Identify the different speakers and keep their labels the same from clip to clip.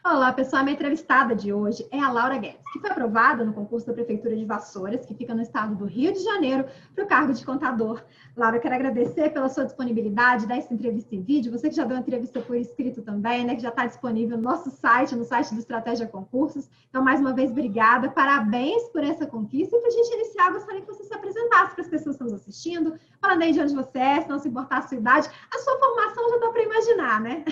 Speaker 1: Olá, pessoal. A minha entrevistada de hoje é a Laura Guedes, que foi aprovada no concurso da Prefeitura de Vassouras, que fica no estado do Rio de Janeiro, para o cargo de contador. Laura, eu quero agradecer pela sua disponibilidade, dar essa entrevista em vídeo. Você que já deu uma entrevista por escrito também, né? Que já está disponível no nosso site, no site do Estratégia Concursos. Então, mais uma vez, obrigada. Parabéns por essa conquista. E para a gente iniciar, gostaria que você se apresentasse para as pessoas que estão nos assistindo, falando aí de onde você é, se não se importar a sua idade. A sua formação já dá para imaginar, né?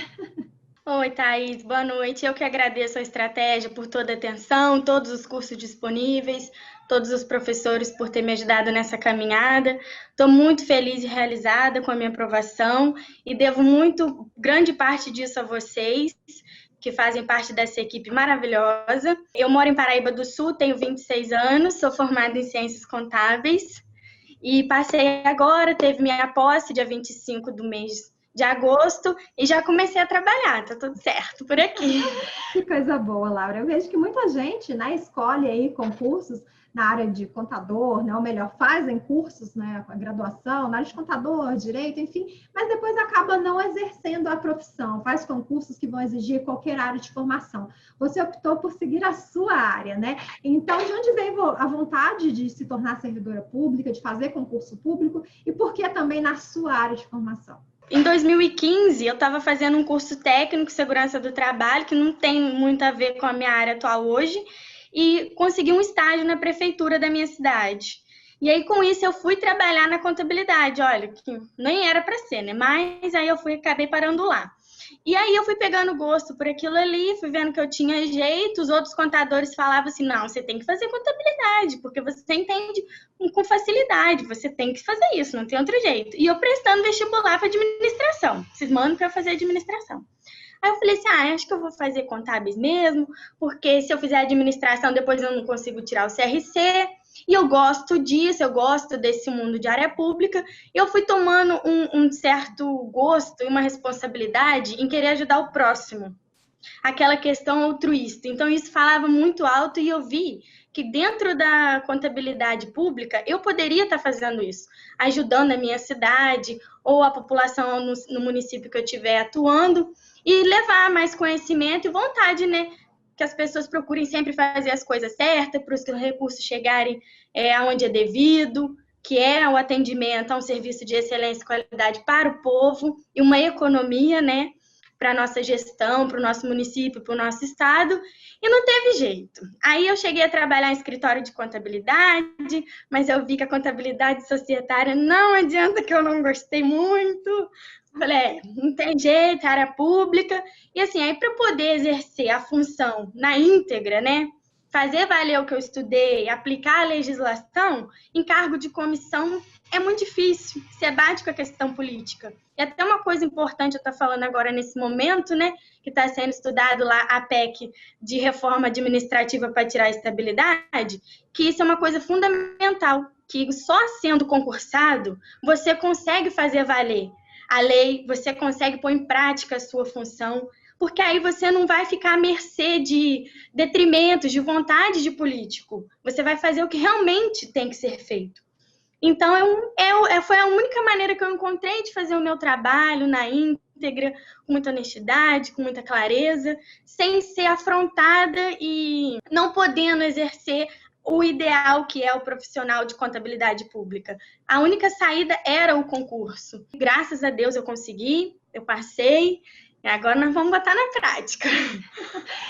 Speaker 2: Oi, Thaís, boa noite. Eu que agradeço a Estratégia por toda a atenção, todos os cursos disponíveis, todos os professores por ter me ajudado nessa caminhada. Estou muito feliz e realizada com a minha aprovação e devo muito grande parte disso a vocês, que fazem parte dessa equipe maravilhosa. Eu moro em Paraíba do Sul, tenho 26 anos, sou formada em Ciências Contábeis e passei agora, teve minha posse dia 25 do mês de agosto e já comecei a trabalhar, tá tudo certo por aqui.
Speaker 1: Que coisa boa, Laura. Eu vejo que muita gente, né, escolhe aí concursos na área de contador, né, ou melhor, fazem cursos, né, com a graduação, na área de contador, direito, enfim, mas depois acaba não exercendo a profissão, faz concursos que vão exigir qualquer área de formação. Você optou por seguir a sua área, né? Então, de onde veio a vontade de se tornar servidora pública, de fazer concurso público, e por que também na sua área de formação?
Speaker 2: Em 2015, eu estava fazendo um curso técnico de segurança do trabalho, que não tem muito a ver com a minha área atual hoje, e consegui um estágio na prefeitura da minha cidade. E aí, com isso, eu fui trabalhar na contabilidade. Olha, que nem era para ser, né? Mas aí eu acabei parando lá. E aí eu fui pegando gosto por aquilo ali, fui vendo que eu tinha jeito, os outros contadores falavam assim, não, você tem que fazer contabilidade, porque você entende com facilidade, você tem que fazer isso, não tem outro jeito. E eu prestando vestibular para administração, vocês mandam para eu fazer administração. Aí eu falei assim, acho que eu vou fazer contábeis mesmo, porque se eu fizer administração, depois eu não consigo tirar o CRC, e eu gosto disso, eu gosto desse mundo de área pública, e eu fui tomando um certo gosto e uma responsabilidade em querer ajudar o próximo, aquela questão altruísta. Então isso falava muito alto e eu vi que dentro da contabilidade pública eu poderia estar fazendo isso, ajudando a minha cidade ou a população no município que eu estiver atuando e levar mais conhecimento e vontade, né? Que as pessoas procurem sempre fazer as coisas certas, para os recursos chegarem aonde é devido, que é o atendimento a um serviço de excelência e qualidade para o povo e uma economia, né? Para a nossa gestão, para o nosso município, para o nosso estado, e não teve jeito. Aí eu cheguei a trabalhar em escritório de contabilidade, mas eu vi que a contabilidade societária não adianta, que eu não gostei muito. Falei, não tem jeito, área pública. E assim, aí para poder exercer a função na íntegra, né? Fazer valer o que eu estudei, aplicar a legislação, em cargo de comissão é muito difícil, se bate com a questão política. E até uma coisa importante eu estou falando agora nesse momento, né, que está sendo estudado lá a PEC de reforma administrativa para tirar a estabilidade, que isso é uma coisa fundamental, que só sendo concursado você consegue fazer valer a lei, você consegue pôr em prática a sua função, porque aí você não vai ficar à mercê de detrimentos, de vontade de político. Você vai fazer o que realmente tem que ser feito. Então, foi a única maneira que eu encontrei de fazer o meu trabalho na íntegra, com muita honestidade, com muita clareza, sem ser afrontada e não podendo exercer o ideal que é o profissional de contabilidade pública. A única saída era o concurso. Graças a Deus eu consegui, eu passei, e agora nós vamos botar na prática.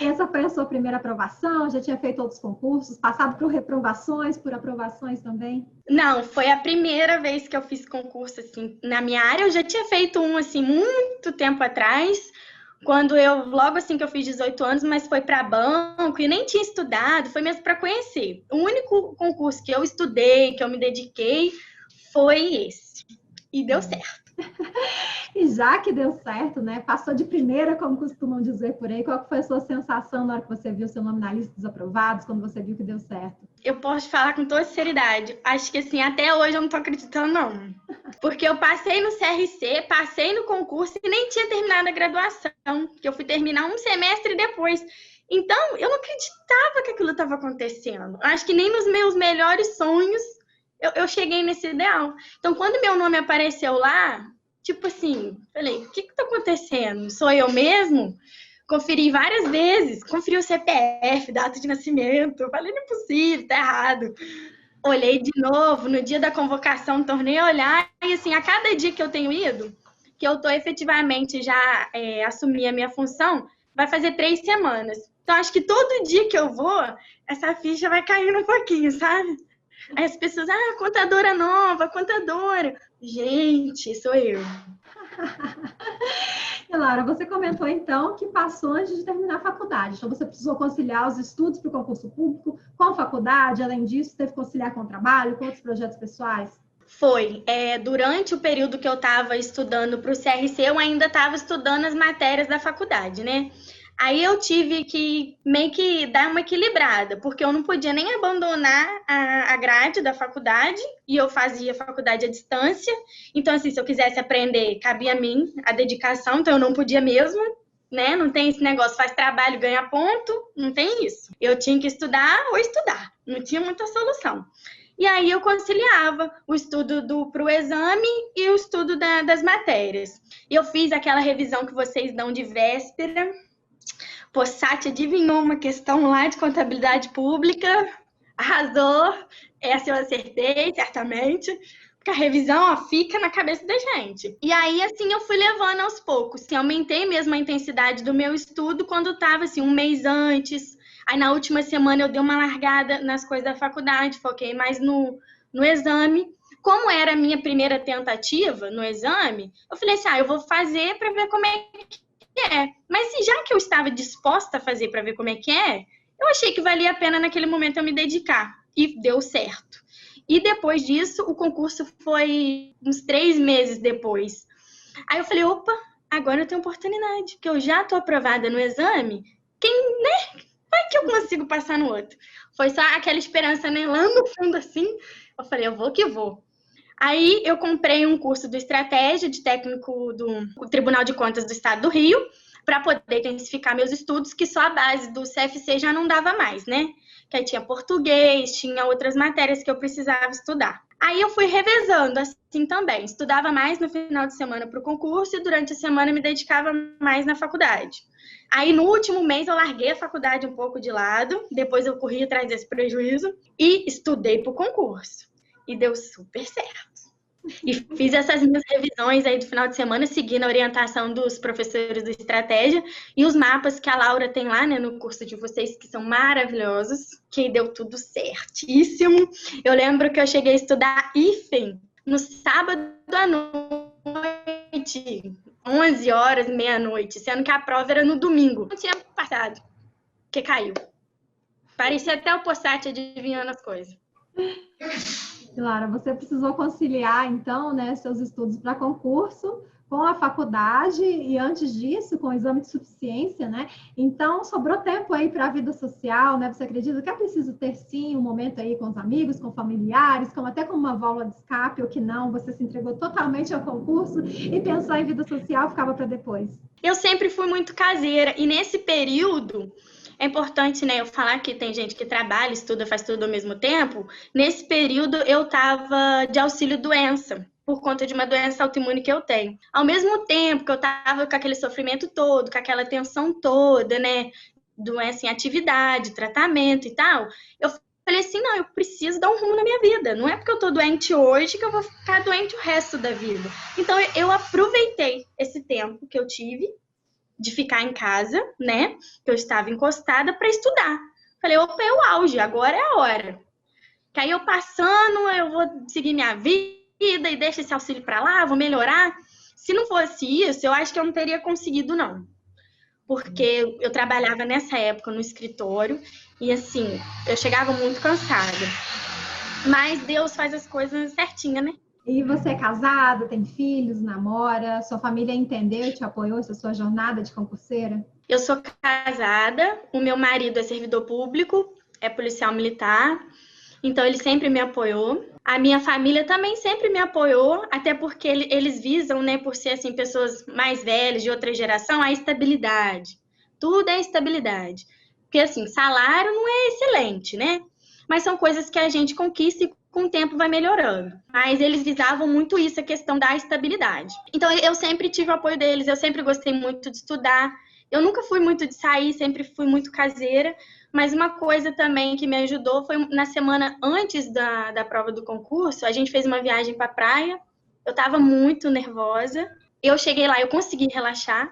Speaker 1: Essa foi a sua primeira aprovação? Já tinha feito outros concursos? Passado por reprovações, por aprovações também?
Speaker 2: Não, foi a primeira vez que eu fiz concurso assim, na minha área. Eu já tinha feito um assim muito tempo atrás, logo assim que eu fiz 18 anos, mas foi para banco e nem tinha estudado, foi mesmo para conhecer. O único concurso que eu estudei, que eu me dediquei, foi esse. E deu certo.
Speaker 1: E já que deu certo, né? Passou de primeira, como costumam dizer por aí. Qual foi a sua sensação na hora que você viu seu nome na lista dos aprovados, quando você viu que deu certo?
Speaker 2: Eu posso falar com toda sinceridade. Acho que assim, até hoje eu não tô acreditando, não. Porque eu passei no CRC, passei no concurso e nem tinha terminado a graduação. Que eu fui terminar um semestre depois. Então, eu não acreditava que aquilo estava acontecendo. Acho que nem nos meus melhores sonhos eu cheguei nesse ideal. Então, quando meu nome apareceu lá, tipo assim, falei, o que tá acontecendo? Sou eu mesmo? Conferi várias vezes, conferi o CPF, data de nascimento. Eu falei, não é possível, tá errado. Olhei de novo, no dia da convocação, tornei a olhar, e assim, a cada dia que eu tenho ido, que eu tô efetivamente já assumi a minha função, vai fazer 3 semanas. Então, acho que todo dia que eu vou, essa ficha vai caindo um pouquinho, sabe? Aí as pessoas, contadora nova, contadora. Gente, sou eu.
Speaker 1: E Laura, você comentou então que passou antes de terminar a faculdade. Então, você precisou conciliar os estudos para o concurso público com a faculdade. Além disso, teve que conciliar com o trabalho, com outros projetos pessoais?
Speaker 2: Foi. Durante o período que eu estava estudando para o CRC, eu ainda estava estudando as matérias da faculdade, né? Aí eu tive que meio que dar uma equilibrada, porque eu não podia nem abandonar a grade da faculdade, e eu fazia faculdade à distância. Então, assim, se eu quisesse aprender, cabia a mim a dedicação, então eu não podia mesmo, né? Não tem esse negócio, faz trabalho, ganha ponto, não tem isso. Eu tinha que estudar ou estudar, não tinha muita solução. E aí eu conciliava o estudo para o exame e o estudo das matérias. E eu fiz aquela revisão que vocês dão de véspera. Possati adivinhou uma questão lá de contabilidade pública, arrasou, essa eu acertei, certamente, porque a revisão fica na cabeça da gente. E aí, assim, eu fui levando aos poucos, assim, aumentei mesmo a intensidade do meu estudo quando estava, assim, um mês antes. Aí, na última semana, eu dei uma largada nas coisas da faculdade, foquei mais no exame. Como era a minha primeira tentativa no exame, eu falei assim, eu vou fazer para ver como é que mas já que eu estava disposta a fazer para ver como é que é, eu achei que valia a pena naquele momento eu me dedicar. E deu certo. E depois disso, o concurso foi uns 3 meses depois. Aí eu falei, opa, agora eu tenho oportunidade, porque eu já estou aprovada no exame, né? Vai que eu consigo passar no outro. Foi só aquela esperança, né? Lá no fundo, assim, eu falei, eu vou que vou. Aí eu comprei um curso do Estratégia de técnico do Tribunal de Contas do Estado do Rio, para poder intensificar meus estudos, que só a base do CFC já não dava mais, né? Que aí tinha português, tinha outras matérias que eu precisava estudar. Aí eu fui revezando assim também. Estudava mais no final de semana para o concurso e durante a semana me dedicava mais na faculdade. Aí no último mês eu larguei a faculdade um pouco de lado, depois eu corri atrás desse prejuízo e estudei para o concurso. E deu super certo. E fiz essas minhas revisões aí do final de semana, seguindo a orientação dos professores do Estratégia e os mapas que a Laura tem lá, né, no curso de vocês, que são maravilhosos, que deu tudo certíssimo. Eu lembro que eu cheguei a estudar hífen no sábado à noite, 11 horas, meia-noite, sendo que a prova era no domingo. Não tinha passado, porque caiu. Parecia até o Possati adivinhando as coisas.
Speaker 1: Lara, você precisou conciliar, então, né, seus estudos para concurso com a faculdade e, antes disso, com o exame de suficiência, né? Então, sobrou tempo aí para a vida social, né? Você acredita que é preciso ter, sim, um momento aí com os amigos, com familiares, até com uma válvula de escape, ou que não, você se entregou totalmente ao concurso e pensar em vida social ficava para depois?
Speaker 2: Eu sempre fui muito caseira e, nesse período... É importante, né, eu falar que tem gente que trabalha, estuda, faz tudo ao mesmo tempo. Nesse período, eu estava de auxílio-doença, por conta de uma doença autoimune que eu tenho. Ao mesmo tempo que eu estava com aquele sofrimento todo, com aquela tensão toda, né, doença em atividade, tratamento e tal, eu falei assim, não, eu preciso dar um rumo na minha vida. Não é porque eu estou doente hoje que eu vou ficar doente o resto da vida. Então, eu aproveitei esse tempo que eu tive de ficar em casa, né, que eu estava encostada, para estudar. Falei, opa, é o auge, agora é a hora. Que aí eu passando, eu vou seguir minha vida e deixo esse auxílio para lá, vou melhorar. Se não fosse isso, eu acho que eu não teria conseguido, não. Porque eu trabalhava nessa época no escritório e, assim, eu chegava muito cansada. Mas Deus faz as coisas certinhas, né?
Speaker 1: E você é casada, tem filhos, namora? Sua família entendeu e te apoiou essa sua jornada de concurseira?
Speaker 2: Eu sou casada, o meu marido é servidor público, é policial militar, então ele sempre me apoiou. A minha família também sempre me apoiou, até porque eles visam, né, por ser assim, pessoas mais velhas, de outra geração, a estabilidade. Tudo é estabilidade. Porque assim, salário não é excelente, né? Mas são coisas que a gente conquista e com o tempo vai melhorando. Mas eles visavam muito isso, a questão da estabilidade. Então, eu sempre tive o apoio deles, eu sempre gostei muito de estudar. Eu nunca fui muito de sair, sempre fui muito caseira, mas uma coisa também que me ajudou foi na semana antes da prova do concurso, a gente fez uma viagem para a praia, eu estava muito nervosa, eu cheguei lá, eu consegui relaxar,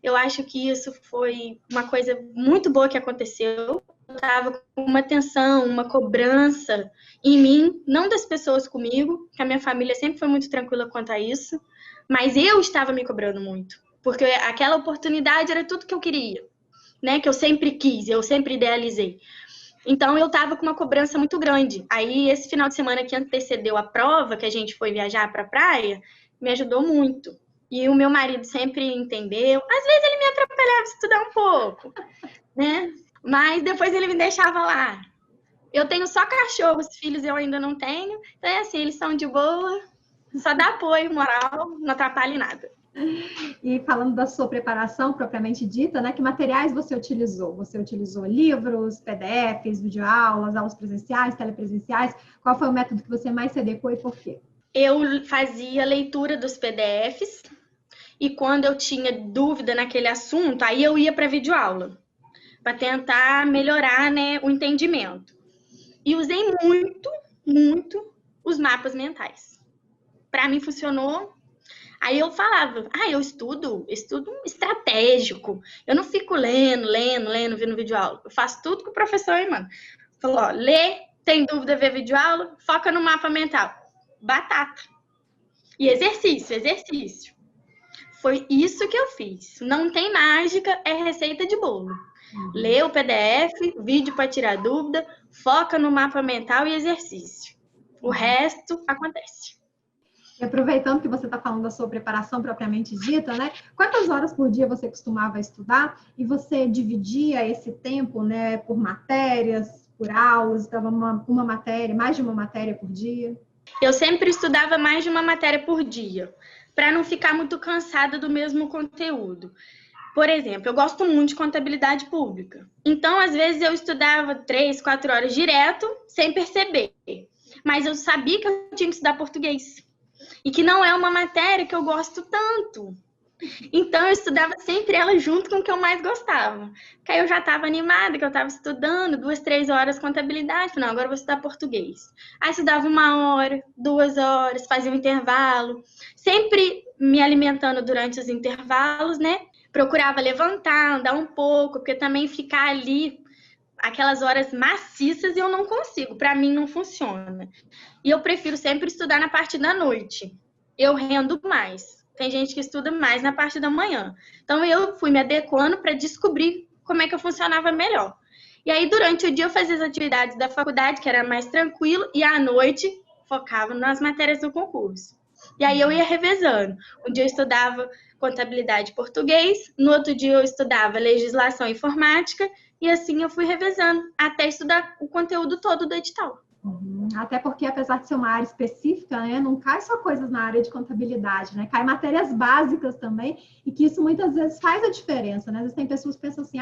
Speaker 2: eu acho que isso foi uma coisa muito boa que aconteceu, eu estava com uma tensão, uma cobrança em mim, não das pessoas comigo, que a minha família sempre foi muito tranquila quanto a isso, mas eu estava me cobrando muito, porque aquela oportunidade era tudo que eu queria, né? Que eu sempre quis, eu sempre idealizei. Então, eu estava com uma cobrança muito grande. Aí, esse final de semana que antecedeu a prova, que a gente foi viajar para a praia, me ajudou muito. E o meu marido sempre entendeu. Às vezes, ele me atrapalhava a estudar um pouco, né? Mas depois ele me deixava lá. Eu tenho só cachorros, filhos eu ainda não tenho. Então, é assim, eles são de boa, só dá apoio moral, não atrapalha em nada.
Speaker 1: E falando da sua preparação propriamente dita, né? Que materiais você utilizou? Você utilizou livros, PDFs, videoaulas, aulas presenciais, telepresenciais? Qual foi o método que você mais se adequou e por quê?
Speaker 2: Eu fazia leitura dos PDFs e quando eu tinha dúvida naquele assunto, aí eu ia para videoaula para tentar melhorar, né, o entendimento. E usei muito os mapas mentais. Para mim funcionou. Aí eu falava, eu estudo estratégico. Eu não fico lendo, vendo videoaula. Eu faço tudo que o professor me manda. Falou, ó, lê, tem dúvida, vê videoaula, foca no mapa mental. Batata. E exercício. Foi isso que eu fiz. Não tem mágica, é receita de bolo. Lê o PDF, vídeo para tirar dúvida, foca no mapa mental e exercício. O resto acontece.
Speaker 1: E aproveitando que você está falando da sua preparação propriamente dita, né? Quantas horas por dia você costumava estudar? E você dividia esse tempo, né, por matérias, por aulas? Estava uma matéria, mais de uma matéria por dia?
Speaker 2: Eu sempre estudava mais de uma matéria por dia, para não ficar muito cansada do mesmo conteúdo. Por exemplo, eu gosto muito de contabilidade pública. Então, às vezes, eu estudava 3, 4 horas direto, sem perceber. Mas eu sabia que eu tinha que estudar português. E que não é uma matéria que eu gosto tanto. Então, eu estudava sempre ela junto com o que eu mais gostava. Porque aí eu já estava animada, que eu estava estudando 2, 3 horas contabilidade. Falei, não, agora eu vou estudar português. Aí estudava 1 hora, 2 horas, fazia um intervalo. Sempre me alimentando durante os intervalos, né? Procurava levantar, andar um pouco, porque também ficar ali aquelas horas maciças eu não consigo, para mim não funciona. E eu prefiro sempre estudar na parte da noite. Eu rendo mais. Tem gente que estuda mais na parte da manhã. Então eu fui me adequando para descobrir como é que eu funcionava melhor. E aí durante o dia eu fazia as atividades da faculdade, que era mais tranquilo, e à noite focava nas matérias do concurso. E aí eu ia revezando. Um dia eu estudava contabilidade e português, no outro dia eu estudava legislação e informática, e assim eu fui revezando, até estudar o conteúdo todo do edital.
Speaker 1: Até porque, apesar de ser uma área específica, né, não cai só coisas na área de contabilidade, né? Cai matérias básicas também, e que isso muitas vezes faz a diferença, né? Às vezes tem pessoas que pensam assim,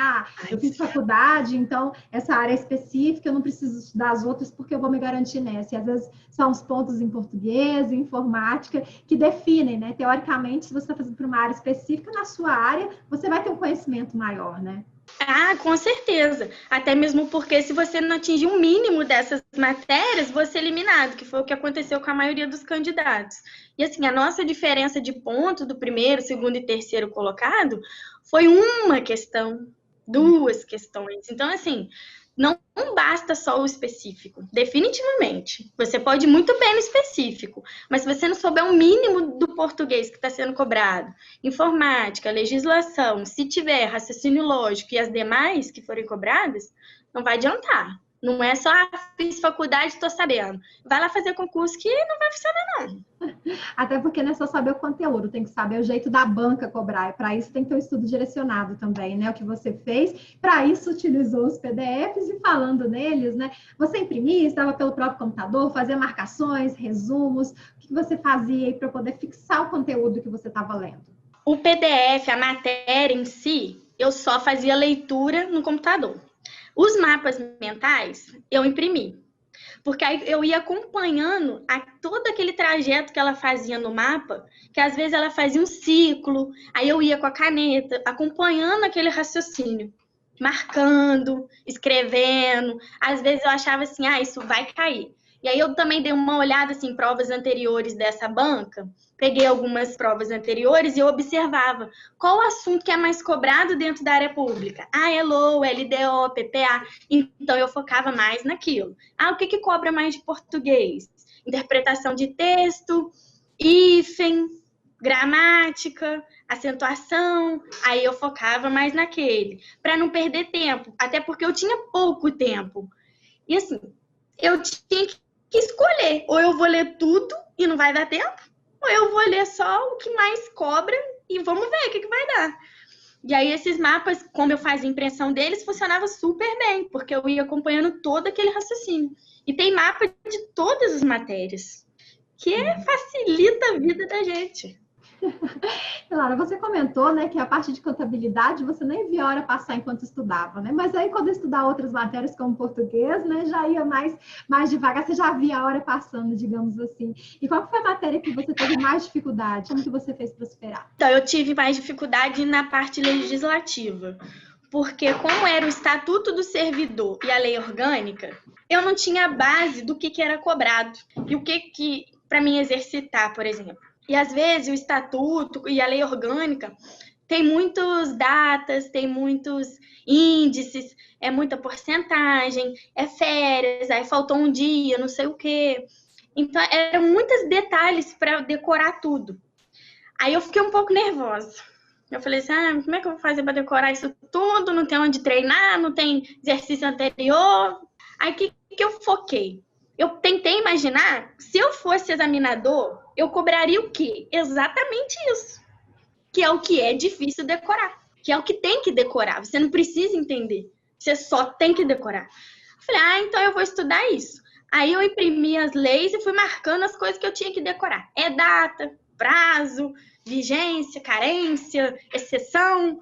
Speaker 1: eu fiz faculdade, então essa área é específica, eu não preciso estudar as outras porque eu vou me garantir nessa. E às vezes são os pontos em português, em informática, que definem, né? Teoricamente, se você está fazendo para uma área específica, na sua área, você vai ter um conhecimento maior, né?
Speaker 2: Com certeza. Até mesmo porque se você não atingir um mínimo dessas matérias, você é eliminado, que foi o que aconteceu com a maioria dos candidatos. E assim, a nossa diferença de ponto do primeiro, segundo e terceiro colocado foi uma questão, 2 questões. Então, assim, não basta só o específico, definitivamente. Você pode ir muito bem no específico, mas se você não souber o mínimo do português que está sendo cobrado, informática, legislação, se tiver raciocínio lógico e as demais que forem cobradas, não vai adiantar. Não é só, fiz faculdade, estou sabendo. Vai lá fazer concurso que não vai funcionar, não.
Speaker 1: Até porque não é só saber o conteúdo, tem que saber o jeito da banca cobrar. E para isso tem que ter um estudo direcionado também, né? O que você fez. Para isso, utilizou os PDFs e falando neles, né? Você imprimia, estava pelo próprio computador, fazia marcações, resumos. O que você fazia aí para poder fixar o conteúdo que você estava lendo?
Speaker 2: O PDF, a matéria em si, eu só fazia leitura no computador. Os mapas mentais, eu imprimi. Porque aí eu ia acompanhando todo aquele trajeto que ela fazia no mapa, que às vezes ela fazia um ciclo, aí eu ia com a caneta, acompanhando aquele raciocínio, marcando, escrevendo. Às vezes eu achava assim, isso vai cair. E aí eu também dei uma olhada assim, em provas anteriores dessa banca, peguei algumas provas anteriores e eu observava qual o assunto que é mais cobrado dentro da área pública. LO, LDO, PPA. Então eu focava mais naquilo. O que cobra mais de português? Interpretação de texto, hífen, gramática, acentuação. Aí eu focava mais naquele, para não perder tempo, até porque eu tinha pouco tempo. E assim, eu tinha que escolher, ou eu vou ler tudo e não vai dar tempo, ou eu vou ler só o que mais cobra e vamos ver o que vai dar. E aí esses mapas, como eu fazia impressão deles, funcionava super bem, porque eu ia acompanhando todo aquele raciocínio. E tem mapa de todas as matérias, que facilita a vida da gente.
Speaker 1: Claro, você comentou, né, que a parte de contabilidade você nem via a hora passar enquanto estudava, né? Mas aí quando estudar outras matérias como português, né, já ia mais devagar, você já via a hora passando, digamos assim. E qual foi a matéria que você teve mais dificuldade? Como que você fez para superar?
Speaker 2: Então, eu tive mais dificuldade na parte legislativa, porque como era o Estatuto do Servidor e a Lei Orgânica, eu não tinha a base do que era cobrado e o que para mim exercitar, por exemplo. E às vezes o Estatuto e a Lei Orgânica tem muitas datas, tem muitos índices, é muita porcentagem, é férias, aí faltou um dia, não sei o quê. Então, eram muitos detalhes para decorar tudo. Aí eu fiquei um pouco nervosa. Eu falei assim, como é que eu vou fazer para decorar isso tudo? Não tem onde treinar, não tem exercício anterior. Aí o que eu foquei? Eu tentei imaginar, se eu fosse examinador, eu cobraria o quê? Exatamente isso. Que é o que é difícil decorar. Que é o que tem que decorar. Você não precisa entender. Você só tem que decorar. Eu falei, então eu vou estudar isso. Aí eu imprimi as leis e fui marcando as coisas que eu tinha que decorar. É data, prazo, vigência, carência, exceção,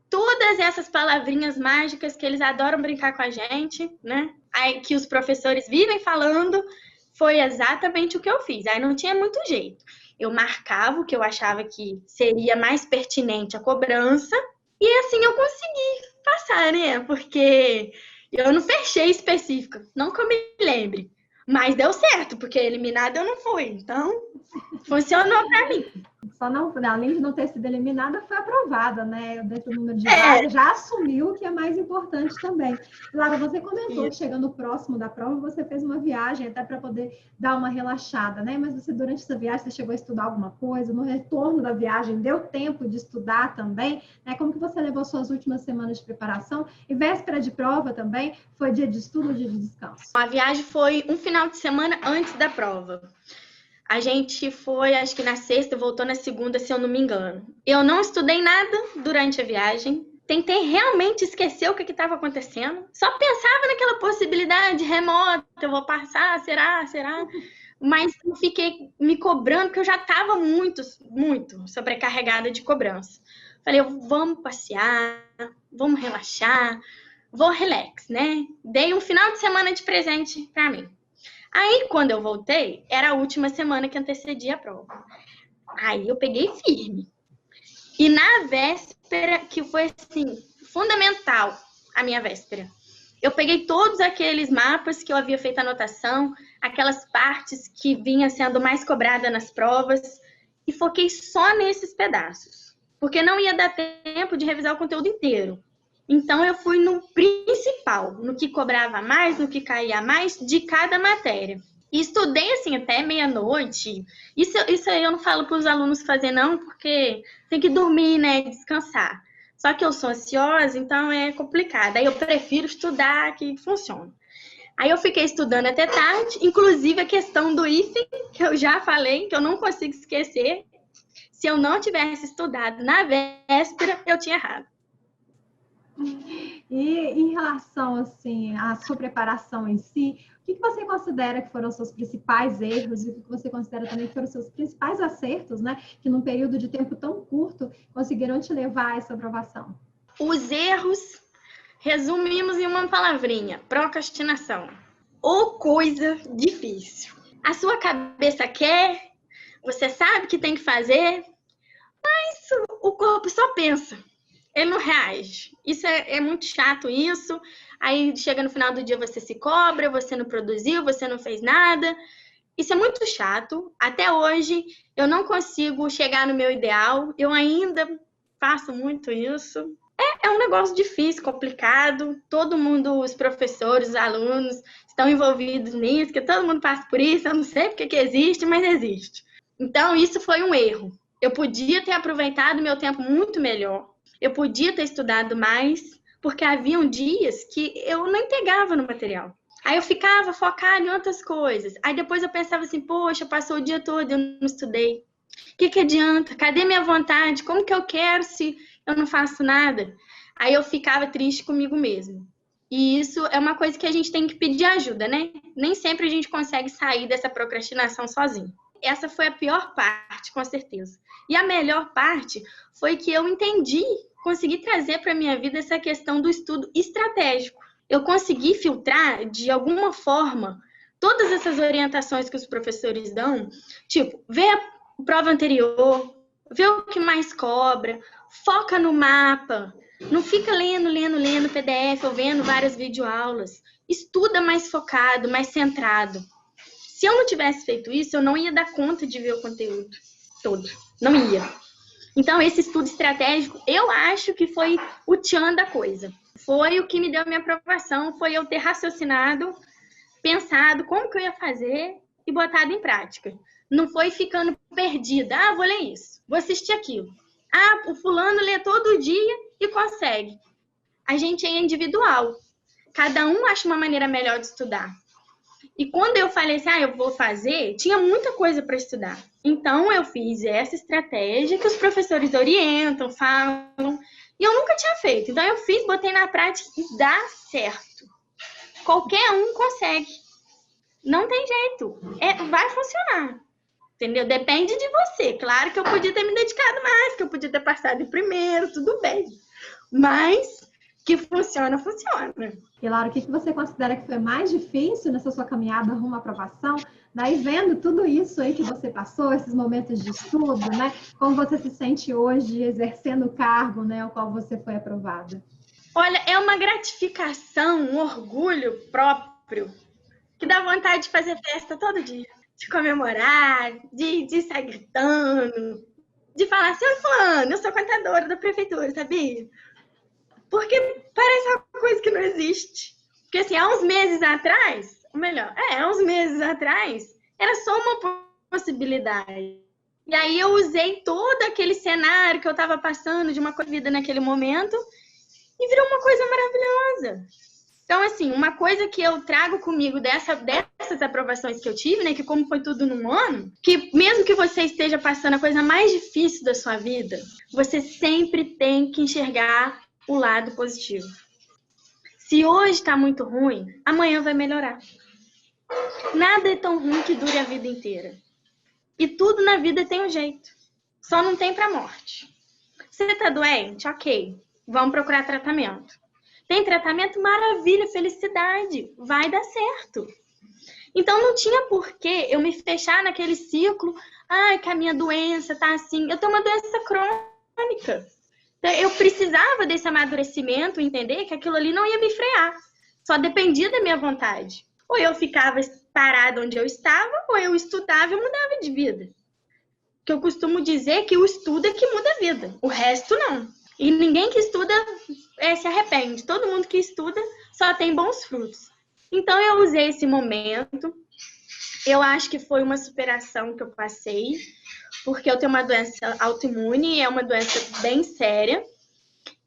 Speaker 2: todas essas palavrinhas mágicas que eles adoram brincar com a gente, né? Aí que os professores vivem falando, foi exatamente o que eu fiz. Aí não tinha muito jeito. Eu marcava o que eu achava que seria mais pertinente à cobrança e assim eu consegui passar, né? Porque eu não fechei específica, não que eu me lembre. Mas deu certo, porque eliminada eu não fui. Então, funcionou para mim.
Speaker 1: Só não, além de não ter sido eliminada, foi aprovada, né? Dentro do número de vagas, já assumiu o que é mais importante também. Lara, você comentou que chegando próximo da prova, você fez uma viagem até para poder dar uma relaxada, né? Mas você, durante essa viagem, você chegou a estudar alguma coisa? No retorno da viagem, deu tempo de estudar também? Né? Como que você levou suas últimas semanas de preparação? E véspera de prova também, foi dia de estudo ou dia de descanso?
Speaker 2: A viagem foi um final de semana antes da prova. A gente foi, acho que na sexta, voltou na segunda, se eu não me engano. Eu não estudei nada durante a viagem. Tentei realmente esquecer o que estava acontecendo. Só pensava naquela possibilidade remota, eu vou passar, será? Mas eu fiquei me cobrando, porque eu já estava muito sobrecarregada de cobrança. Falei, vamos passear, vamos relaxar, vou relax, né? Dei um final de semana de presente para mim. Aí, quando eu voltei, era a última semana que antecedia a prova. Aí eu peguei firme. E na véspera, que foi, assim, fundamental a minha véspera, eu peguei todos aqueles mapas que eu havia feito anotação, aquelas partes que vinha sendo mais cobrada nas provas, e foquei só nesses pedaços. Porque não ia dar tempo de revisar o conteúdo inteiro. Então, eu fui no principal, no que cobrava mais, no que caía mais de cada matéria. E estudei, assim, até meia-noite. Isso aí eu não falo para os alunos fazer, não, porque tem que dormir, né, descansar. Só que eu sou ansiosa, então é complicado. Aí eu prefiro estudar, que funciona. Aí eu fiquei estudando até tarde, inclusive a questão do hífen, que eu já falei, que eu não consigo esquecer. Se eu não tivesse estudado na véspera, eu tinha errado.
Speaker 1: E em relação, assim, à sua preparação em si, o que você considera que foram os seus principais erros e o que você considera também que foram os seus principais acertos, né? Que num período de tempo tão curto conseguiram te levar a essa aprovação?
Speaker 2: Os erros, resumimos em uma palavrinha: procrastinação. Ô coisa difícil. A sua cabeça quer, você sabe que tem que fazer, mas o corpo só pensa. Ele não reage. Isso é muito chato isso. Aí chega no final do dia, você se cobra, você não produziu, você não fez nada. Isso é muito chato. Até hoje, eu não consigo chegar no meu ideal. Eu ainda faço muito isso. É um negócio difícil, complicado. Todo mundo, os professores, os alunos, estão envolvidos nisso, que todo mundo passa por isso. Eu não sei porque que existe, mas existe. Então, isso foi um erro. Eu podia ter aproveitado meu tempo muito melhor. Eu podia ter estudado mais, porque haviam dias que eu não entregava no material. Aí eu ficava focada em outras coisas. Aí depois eu pensava assim, poxa, passou o dia todo e eu não estudei. O que adianta? Cadê minha vontade? Como que eu quero se eu não faço nada? Aí eu ficava triste comigo mesmo. E isso é uma coisa que a gente tem que pedir ajuda, né? Nem sempre a gente consegue sair dessa procrastinação sozinho. Essa foi a pior parte, com certeza. E a melhor parte foi que eu entendi, consegui trazer para a minha vida essa questão do estudo estratégico. Eu consegui filtrar, de alguma forma, todas essas orientações que os professores dão, tipo, vê a prova anterior, vê o que mais cobra, foca no mapa, não fica lendo PDF ou vendo várias videoaulas. Estuda mais focado, mais centrado. Se eu não tivesse feito isso, eu não ia dar conta de ver o conteúdo todo. Não ia. Então, esse estudo estratégico, eu acho que foi o tchan da coisa. Foi o que me deu a minha aprovação, foi eu ter raciocinado, pensado como que eu ia fazer e botado em prática. Não foi ficando perdida. Ah, vou ler isso, vou assistir aquilo. Ah, o fulano lê todo dia e consegue. A gente é individual. Cada um acha uma maneira melhor de estudar. E quando eu falei assim, eu vou fazer, tinha muita coisa para estudar. Então, eu fiz essa estratégia que os professores orientam, falam, e eu nunca tinha feito. Então, eu fiz, botei na prática e dá certo. Qualquer um consegue. Não tem jeito. Vai funcionar. Entendeu? Depende de você. Claro que eu podia ter me dedicado mais, que eu podia ter passado em primeiro, tudo bem. Mas que funciona, funciona.
Speaker 1: E Laura, o que você considera que foi mais difícil nessa sua caminhada rumo à aprovação? Daí vendo tudo isso aí que você passou, esses momentos de estudo, né? Como você se sente hoje exercendo o cargo, né, ao qual você foi aprovada?
Speaker 2: Olha, é uma gratificação, um orgulho próprio, que dá vontade de fazer festa todo dia, de comemorar, de sair gritando, de falar assim, oi fulano, eu sou contadora da prefeitura, sabia? Porque parece uma coisa que não existe. Porque assim, há uns meses atrás, ou melhor, há uns meses atrás, era só uma possibilidade. E aí eu usei todo aquele cenário que eu estava passando de uma vida naquele momento e virou uma coisa maravilhosa. Então, assim, uma coisa que eu trago comigo dessas aprovações que eu tive, né, que como foi tudo num ano, que mesmo que você esteja passando a coisa mais difícil da sua vida, você sempre tem que enxergar o lado positivo. Se hoje está muito ruim, amanhã vai melhorar. Nada é tão ruim que dure a vida inteira. E tudo na vida tem um jeito. Só não tem para morte. Você está doente? Ok. Vamos procurar tratamento. Tem tratamento? Maravilha, felicidade. Vai dar certo. Então não tinha porquê eu me fechar naquele ciclo. Que a minha doença tá assim. Eu tenho uma doença crônica. Eu precisava desse amadurecimento, entender que aquilo ali não ia me frear. Só dependia da minha vontade. Ou eu ficava parada onde eu estava, ou eu estudava e mudava de vida. Que eu costumo dizer que o estudo é que muda a vida. O resto, não. E ninguém que estuda se arrepende. Todo mundo que estuda só tem bons frutos. Então, eu usei esse momento. Eu acho que foi uma superação que eu passei, porque eu tenho uma doença autoimune, é uma doença bem séria,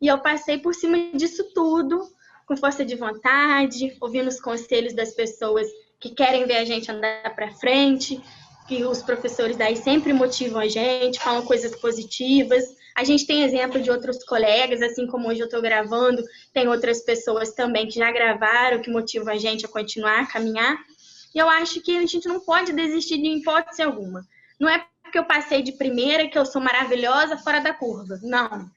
Speaker 2: e eu passei por cima disso tudo, com força de vontade, ouvindo os conselhos das pessoas que querem ver a gente andar para frente, que os professores daí sempre motivam a gente, falam coisas positivas. A gente tem exemplo de outros colegas, assim como hoje eu estou gravando, tem outras pessoas também que já gravaram, que motivam a gente a continuar, a caminhar. E eu acho que a gente não pode desistir de hipótese alguma. Não é porque eu passei de primeira que eu sou maravilhosa, fora da curva. Não.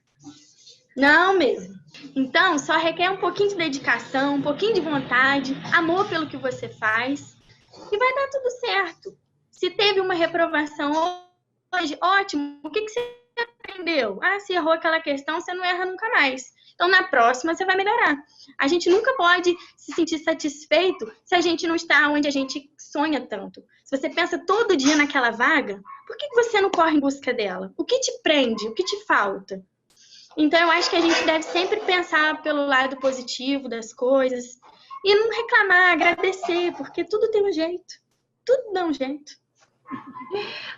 Speaker 2: Não mesmo. Então, só requer um pouquinho de dedicação, um pouquinho de vontade, amor pelo que você faz, e vai dar tudo certo. Se teve uma reprovação hoje, ótimo. O que você aprendeu? Ah, se errou aquela questão, você não erra nunca mais. Então, na próxima, você vai melhorar. A gente nunca pode se sentir satisfeito se a gente não está onde a gente sonha tanto. Se você pensa todo dia naquela vaga, por que você não corre em busca dela? O que te prende? O que te falta? Então, eu acho que a gente deve sempre pensar pelo lado positivo das coisas e não reclamar, agradecer, porque tudo tem um jeito. Tudo dá um jeito.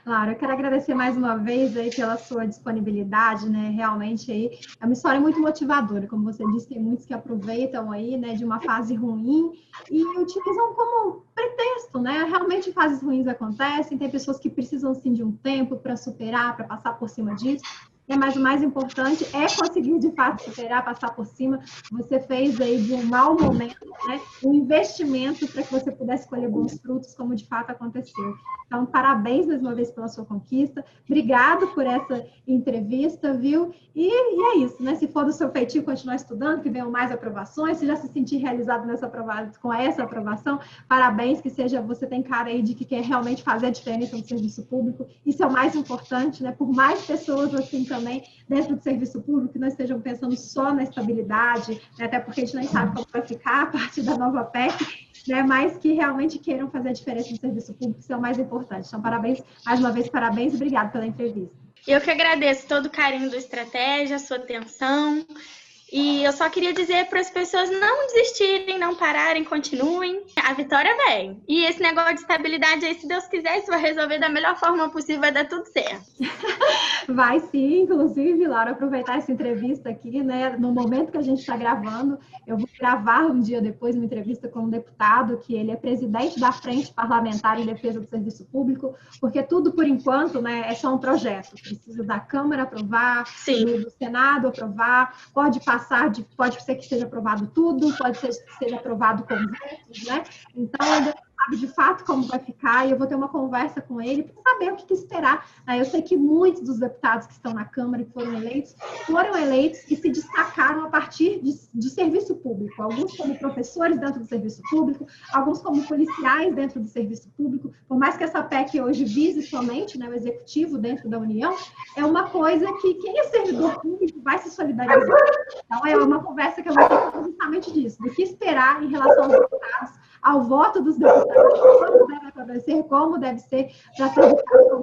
Speaker 1: Laura, eu quero agradecer mais uma vez aí pela sua disponibilidade, né? Realmente aí é uma história muito motivadora, como você disse, tem muitos que aproveitam aí, né, de uma fase ruim e utilizam como pretexto, né? Realmente fases ruins acontecem, tem pessoas que precisam sim de um tempo para superar, para passar por cima disso. Mas o mais importante é conseguir, de fato, superar, passar por cima. Você fez aí de um mau momento, né, um investimento para que você pudesse colher bons frutos, como de fato aconteceu. Então, parabéns mais uma vez pela sua conquista. Obrigado por essa entrevista, viu? E é isso, né? Se for do seu feitio continuar estudando, que venham mais aprovações, se já se sentir realizado com essa aprovação, parabéns, que seja, você tem cara aí de que quer realmente fazer a diferença no serviço público. Isso é o mais importante, né? Por mais pessoas assim também dentro do serviço público que não estejam pensando só na estabilidade, né? Até porque a gente nem sabe como vai ficar a partir da nova PEC, né? Mas que realmente queiram fazer a diferença no serviço público, isso é o mais importante. Então, parabéns, mais uma vez, parabéns e obrigado pela entrevista.
Speaker 2: Eu que agradeço todo o carinho do Estratégia, a sua atenção. E eu só queria dizer para as pessoas não desistirem, não pararem, continuem. A vitória vem. E esse negócio de estabilidade aí, se Deus quiser, isso vai resolver da melhor forma possível, vai dar tudo certo.
Speaker 1: Vai sim, inclusive, Laura, aproveitar essa entrevista aqui, né? No momento que a gente está gravando, eu vou gravar um dia depois uma entrevista com um deputado, que ele é presidente da Frente Parlamentar em Defesa do Serviço Público, porque tudo, por enquanto, né, é só um projeto. Precisa da Câmara aprovar, do Senado aprovar, pode ser que seja aprovado tudo, pode ser que seja aprovado consensos, né? Então, ainda sabe de fato como vai ficar, e eu vou ter uma conversa com ele para saber o que esperar. Eu sei que muitos dos deputados que estão na Câmara e foram eleitos e se destacaram a partir de serviço público. Alguns como professores dentro do serviço público, alguns como policiais dentro do serviço público. Por mais que essa PEC hoje vise somente, né, o executivo dentro da União, é uma coisa que quem é servidor público vai se solidarizar. Então, é uma conversa que eu vou ter justamente disso, do que esperar em relação aos deputados, ao voto dos deputados, como deve acontecer, como deve ser para ser como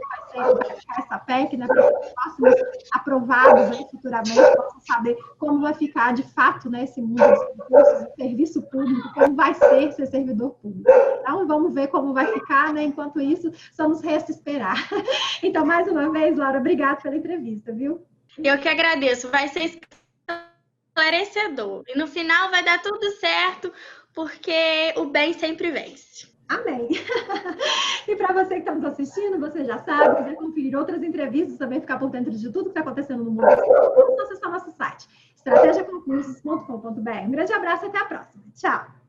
Speaker 1: vai ficar essa PEC, né, para que os próximos aprovados aí, futuramente possam saber como vai ficar de fato, né, esse mundo dos concursos, do serviço público, como vai ser servidor público. Então, vamos ver como vai ficar, né? Enquanto isso, só nos resta esperar. Então, mais uma vez, Laura, obrigada pela entrevista, viu?
Speaker 2: Eu que agradeço, vai ser esclarecedor. E no final vai dar tudo certo, porque o bem sempre vence.
Speaker 1: Amém. E para você que está nos assistindo, você já sabe, quiser conferir outras entrevistas, também ficar por dentro de tudo que está acontecendo no mundo, é só acessar nosso site, estrategiaconcursos.com.br. Um grande abraço e até a próxima. Tchau!